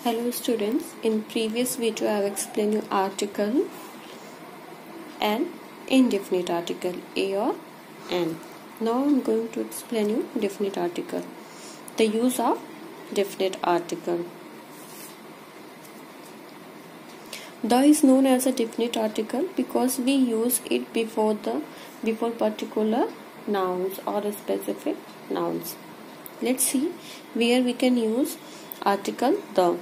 Hello students, in previous video I have explained you article and indefinite article A or N. Now I am going to explain you definite article. The use of definite article. The is known as a definite article because we use it before particular nouns or specific nouns. Let's see where we can use article the.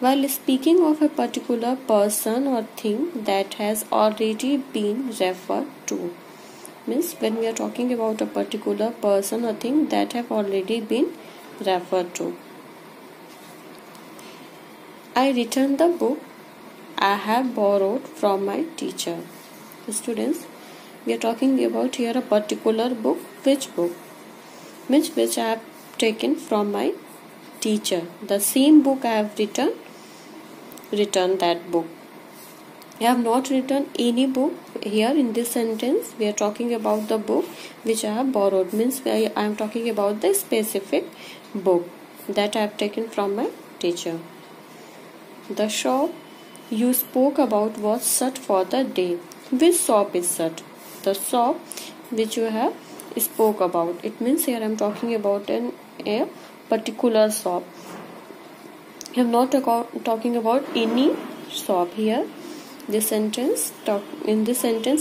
While speaking of a particular person or thing that has already been referred to, means when we are talking about a particular person or thing that have already been referred to. I returned the book I have borrowed from my teacher. Students, we are talking about here a particular book. Which book? Which I have taken from my teacher. The same book I have returned that book. I have not written any book. Here in this sentence we are talking about the book which I have borrowed, means I am talking about the specific book that I have taken from my teacher. The shop you spoke about was shut for the day. Which shop is shut? The shop which you have spoke about. It means here I am talking about a particular shop. I am not talking about any shop here. In this sentence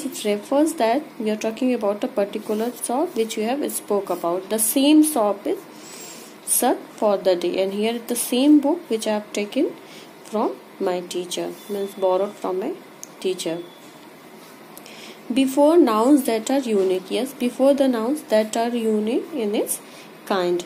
it refers that we are talking about a particular shop which you have spoke about. The same shop is shut for the day, and here the same book which I have taken from my teacher, means borrowed from my teacher. Before nouns that are unique. Yes, before the nouns that are unique in its kind.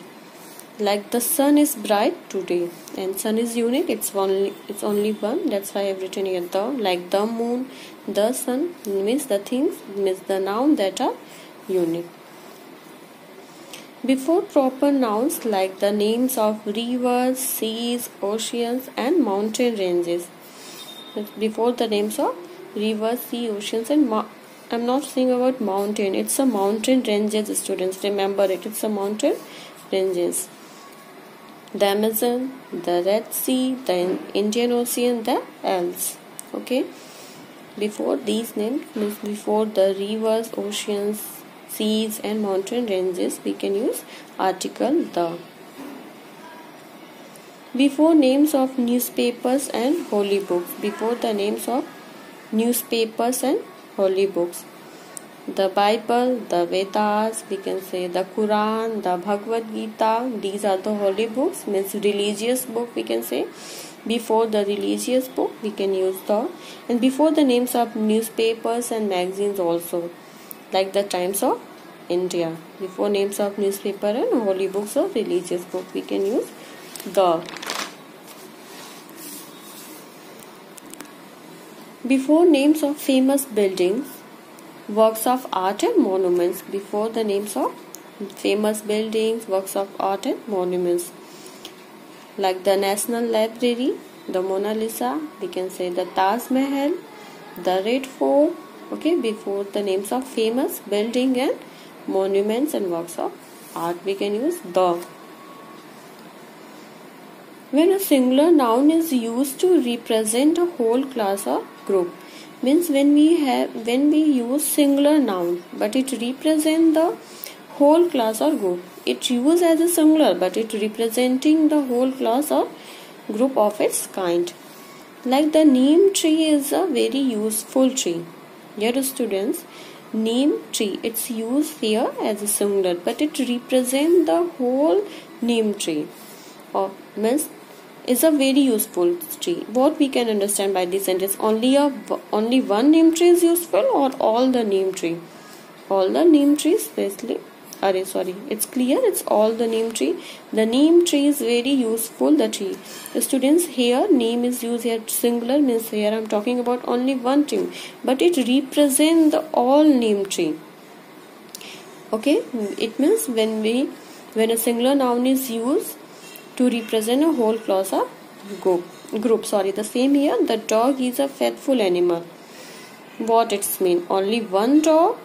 Like the sun is bright today, and sun is unique, it's only one, that's why I have written here the. Like the moon, the sun, means the things, means the noun that are unique. Before proper nouns like the names of rivers, seas, oceans and mountain ranges. Before the names of rivers, sea, oceans and I'm not saying about mountain, it's a mountain ranges, students, remember it, it's a mountain ranges. The Amazon, the Red Sea, the Indian Ocean, the Alps. Okay. Before these names, means before the rivers, oceans, seas and mountain ranges, we can use article the. Before names of newspapers and holy books. Before the names of newspapers and holy books. The Bible, the Vedas, we can say the Quran, the Bhagavad Gita, these are the holy books, means religious book we can say. Before the religious book we can use the. And before the names of newspapers and magazines also, like the Times of India. Before names of newspaper and holy books or religious book we can use the. Before names of famous buildings, works of art and monuments. Before the names of famous buildings, works of art and monuments, like the National Library, the Mona Lisa, we can say the Taj Mahal, the Red Fort. Okay, before the names of famous building and monuments and works of art we can use the. When a singular noun is used to represent a whole class or group, means when we use singular noun but it represent the whole class or group. It used as a singular but it representing the whole class or group of its kind. Like the neem tree is a very useful tree. Here students, neem tree, it's used here as a singular but it represent the whole neem tree, or means is a very useful tree. What we can understand by this sentence? Only one neem tree is useful, or all the neem tree? All the neem trees, especially. It's clear. It's all the neem tree. The neem tree is very useful. The tree. The students, here neem is used here singular, means here I am talking about only one tree, but it represents the all neem tree. Okay, it means when a singular noun is used to represent a whole class or group. The same here. The dog is a faithful animal. What it's mean? Only one dog?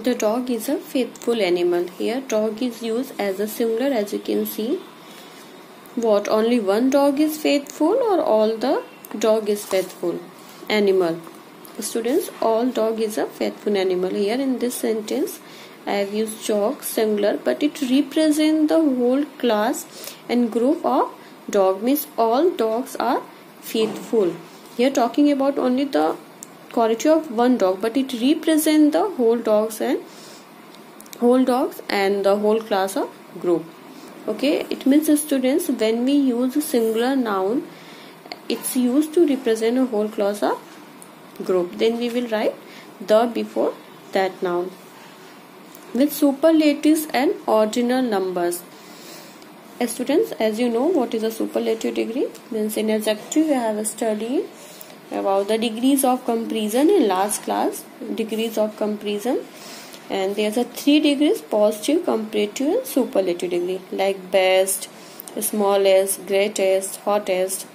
The dog is a faithful animal. Here dog is used as a singular, as you can see. What, only one dog is faithful or all the dog is faithful animal? Students, all dog is a faithful animal. Here in this sentence I have used dog singular, but it represents the whole class and group of dog, means all dogs are faithful. Here talking about only the quality of one dog, but it represents the whole dogs and the whole class of group. Okay, it means students, when we use a singular noun, it's used to represent a whole class of group. Then we will write the before that noun. With superlatives and ordinal numbers. Students, as you know, what is a superlative degree? Means in adjective we have studied about the degrees of comparison in last class. Degrees of comparison, and there's a 3 degrees: positive, comparative and superlative degree, like best, smallest, greatest, hottest,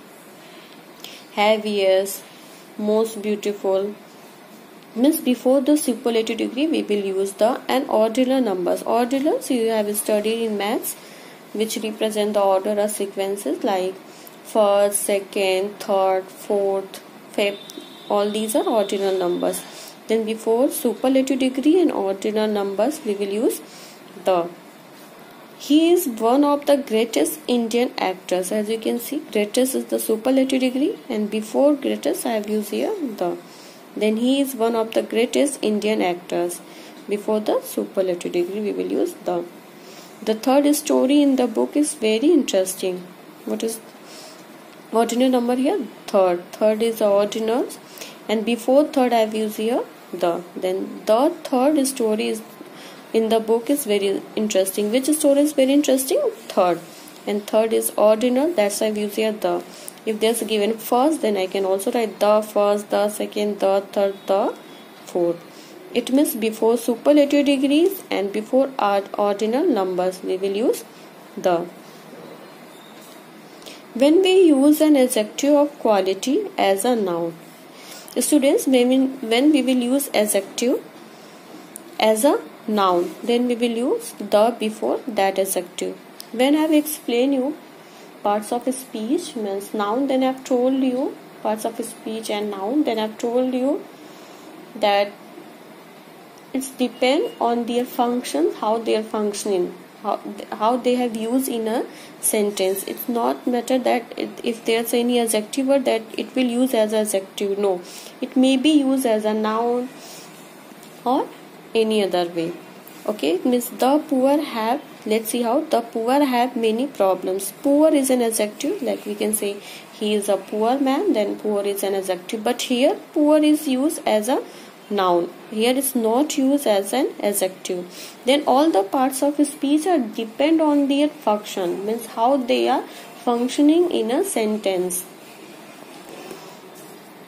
heaviest, most beautiful. Means before the superlative degree we will use the and ordinal numbers. Ordinals you have studied in maths, which represent the order of sequences like first, second, third, fourth, fifth. All these are ordinal numbers. Then before superlative degree and ordinal numbers we will use the. He is one of the greatest Indian actors. As you can see, greatest is the superlative degree, and before greatest I have used here the. Then he is one of the greatest Indian actors. Before the superlative degree we will use the. The third story in the book is very interesting. What is ordinal number here? Third. Third is the ordinals, and before third I have used here the. Then the third story is in the book is very interesting. Which story is very interesting? Third. And third is ordinal, that's why I use here the. If there's given first, then I can also write the first, the second, the third, the fourth. It means before superlative degrees and before ordinal numbers we will use the. When we use an adjective of quality as a noun. Students, when we will use adjective as a noun, then we will use the before that adjective. When I have explained you parts of speech, means noun, then I have told you parts of speech and noun, then I have told you that it's depend on their function, how they are functioning, how they have used in a sentence. It's not matter that if there's any adjective word that it will use as adjective. No, it may be used as a noun or any other way. Okay, it means the poor have, let's see how. The poor have many problems. Poor is an adjective, like we can say he is a poor man, then poor is an adjective. But here poor is used as a noun. Here it's not used as an adjective. Then all the parts of speech are depend on their function, means how they are functioning in a sentence.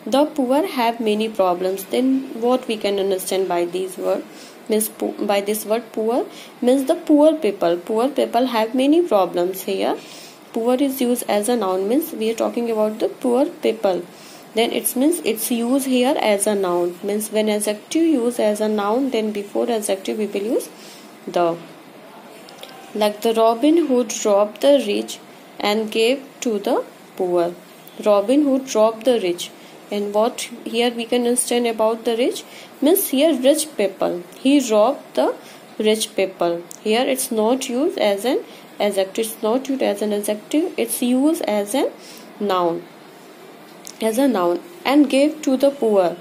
The poor have many problems. Then what we can understand by these words? Means by this word poor means the poor people. Poor people have many problems. Here poor is used as a noun, means we are talking about the poor people. Then it means it's used here as a noun, means when adjective used as a noun, then before adjective we will use the. Like the Robin Hood robbed the rich and gave to the poor. Robin Hood robbed the rich. And what here we can understand about the rich? Means here rich people. He robbed the rich people. Here it's not used as an adjective. It's not used as an adjective. It's used as a noun. As a noun. And gave to the poor.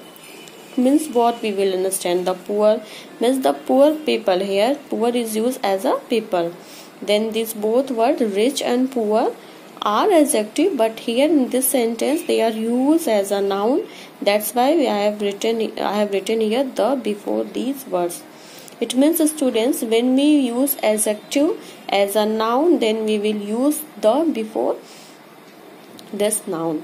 Means what we will understand? The poor means the poor people. Here poor is used as a people. Then these both words rich and poor are adjective, but here in this sentence they are used as a noun. That's why I have written here the before these words. It means students, when we use adjective as a noun, then we will use the before this noun.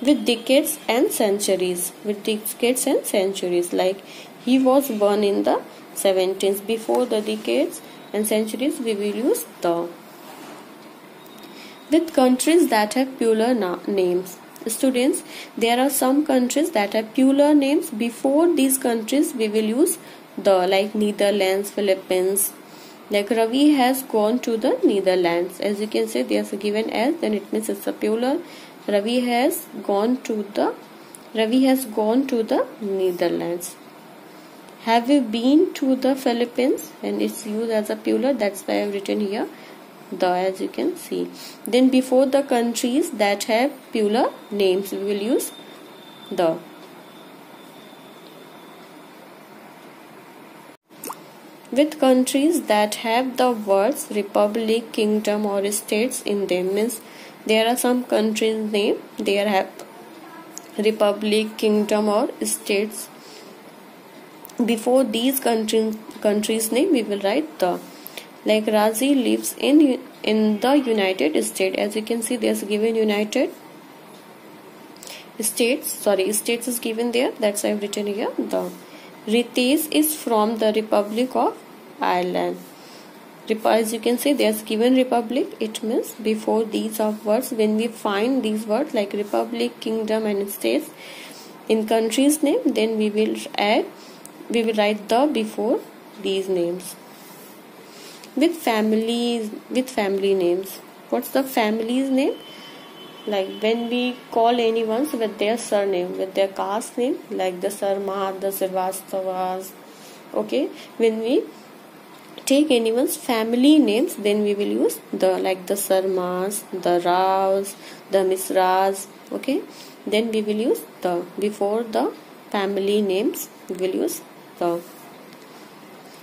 With decades and centuries. With decades and centuries, like he was born in the 17th. Before the decades and centuries we will use the. With countries that have plural names. Students, there are some countries that have plural names. Before these countries we will use the, like Netherlands, Philippines. Like Ravi has gone to the Netherlands. As you can say, they are given as, then it means it's a plural. Ravi has gone to the Netherlands. Have you been to the Philippines? And it's used as a plural. That's why I have written here the, as you can see. Then before the countries that have plural names, we will use the. With countries that have the words republic, kingdom or states in them, means there are some countries name, they have republic, kingdom or states. Before these countries name we will write the. Like Razi lives in the United States. As you can see, there's given United States. States is given there. That's why I've written here the. Ritesh is from the Republic of Ireland. As you can see, there's given republic. It means before these of words, when we find these words like republic, kingdom and states in countries name, then we will write the before these names. With family names. What's the family's name? Like when we call anyone with their surname, with their caste name, like the Sarma, the Srivastavas. Okay, when we take anyone's family names, then we will use the, like the Sarmas, the Raos, the Misras. Okay, then we will use the. Before the family names, we will use the.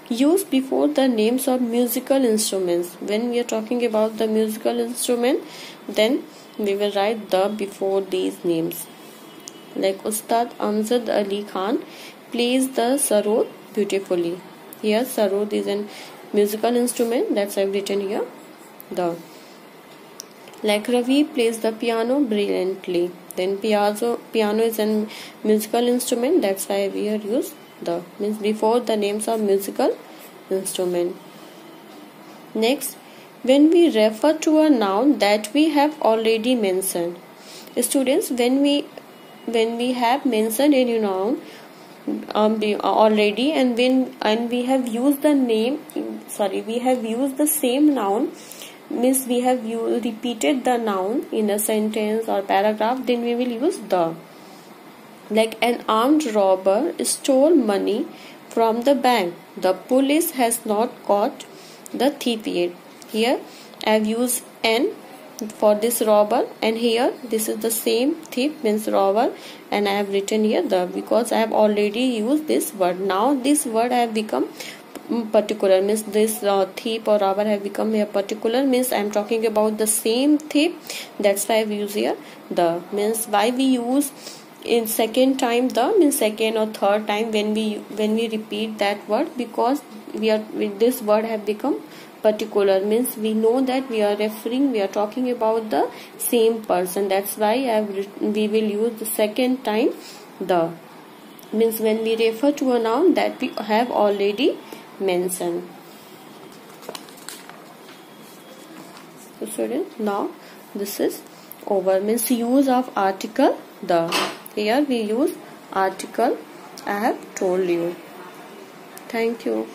Use before the names of musical instruments. When we are talking about the musical instrument, then we will write the before these names. Like Ustad Amjad Ali Khan plays the sarod beautifully. Here sarod is a musical instrument. That's I've written here the. Like Ravi plays the piano brilliantly. Then piano is a musical instrument. That's why we are used the, means before the names of musical instrument. Next, when we refer to a noun that we have already mentioned. Students, when we have mentioned any noun already, and we have used the name, we have used the same noun, means we have repeated the noun in a sentence or paragraph, then we will use the. Like an armed robber stole money from the bank. The police has not caught the thief yet. Here I have used an for this robber, and here this is the same thief, means robber, and I have written here the, because I have already used this word. Now this word I have become particular, means this thief or robber have become a particular, means I am talking about the same thief. That's why I have used here the. Means why we use in second time the, means second or third time when we repeat that word, because this word have become particular, means we know that we are talking about the same person. That's why we will use the second time the, means when we refer to a noun that we have already mentioned. So students, now this is over, means use of article the. Here we use article I have told you. Thank you.